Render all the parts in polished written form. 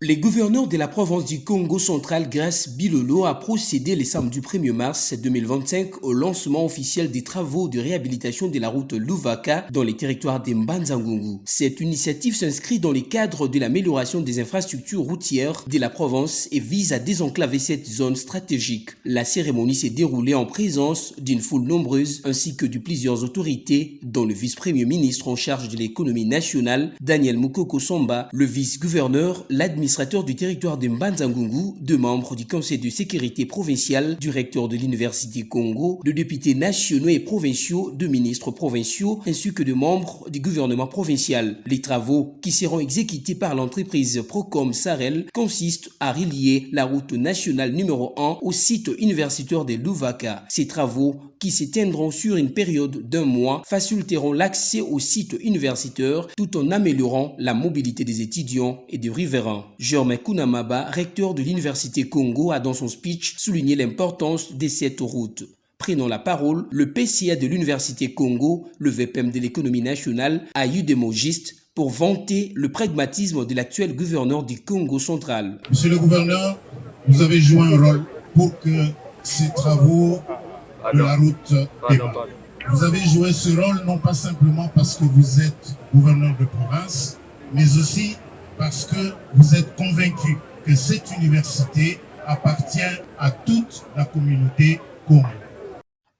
Les gouverneurs de la province du Congo central, Grace Bilolo, a procédé le samedi 1er mars 2025 au lancement officiel des travaux de réhabilitation de la route Luvaka dans les territoires de Mbanza-Ngungu. Cette initiative s'inscrit dans le cadre de l'amélioration des infrastructures routières de la province et vise à désenclaver cette zone stratégique. La cérémonie s'est déroulée en présence d'une foule nombreuse ainsi que de plusieurs autorités, dont le vice-premier ministre en charge de l'économie nationale, Daniel Mukoko Somba, le vice-gouverneur, l'administrateur du territoire de Mbanza-Ngungu, deux membres du Conseil de sécurité provincial, du recteur de l'Université Congo, de députés nationaux et provinciaux, de ministres provinciaux, ainsi que de membres du gouvernement provincial. Les travaux qui seront exécutés par l'entreprise Procom Sarel consistent à relier la route nationale numéro 1 au site universitaire de Luvaka. Ces travaux, qui s'étendront sur une période d'1 mois, faciliteront l'accès au site universitaire tout en améliorant la mobilité des étudiants et des riverains. Germain Kounamaba, recteur de l'Université Congo, a dans son speech souligné l'importance de cette route. Prenant la parole, le PCA de l'Université Congo, le VPM de l'économie nationale, a eu des mots justes pour vanter le pragmatisme de l'actuel gouverneur du Congo central. Monsieur le gouverneur, vous avez joué un rôle pour que ces travaux de la route démarrent. Vous avez joué ce rôle non pas simplement parce que vous êtes gouverneur de province, mais aussi parce que vous êtes convaincu que cette université appartient à toute la communauté Congo.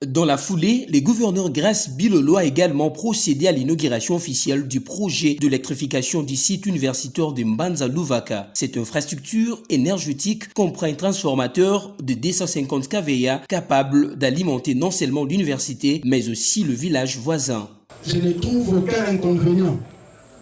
Dans la foulée, le gouverneur Grace Bilolo a également procédé à l'inauguration officielle du projet d'électrification du site universitaire de Mbanza-Luvaka. Cette infrastructure énergétique comprend un transformateur de 250 kVA capable d'alimenter non seulement l'université, mais aussi le village voisin. Je ne trouve aucun inconvénient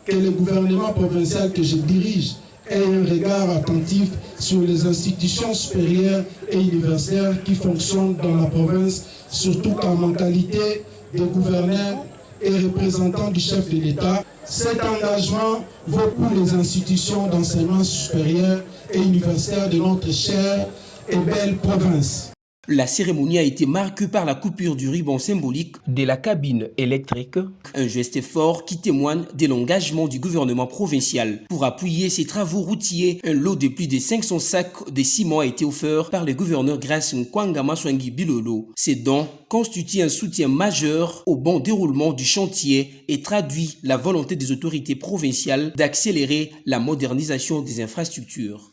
que le gouvernement provincial que je dirige ait un regard attentif sur les institutions supérieures et universitaires qui fonctionnent dans la province, surtout qu'en ma qualité de gouverneur et représentant du chef de l'État, cet engagement vaut pour les institutions d'enseignement supérieur et universitaire de notre chère et belle province. La cérémonie a été marquée par la coupure du ruban symbolique de la cabine électrique, un geste fort qui témoigne de l'engagement du gouvernement provincial. Pour appuyer ces travaux routiers, un lot de plus de 500 sacs de ciment a été offert par le gouverneur Grace Nkwangama-Swangi Bilolo. Ces dons constituent un soutien majeur au bon déroulement du chantier et traduit la volonté des autorités provinciales d'accélérer la modernisation des infrastructures.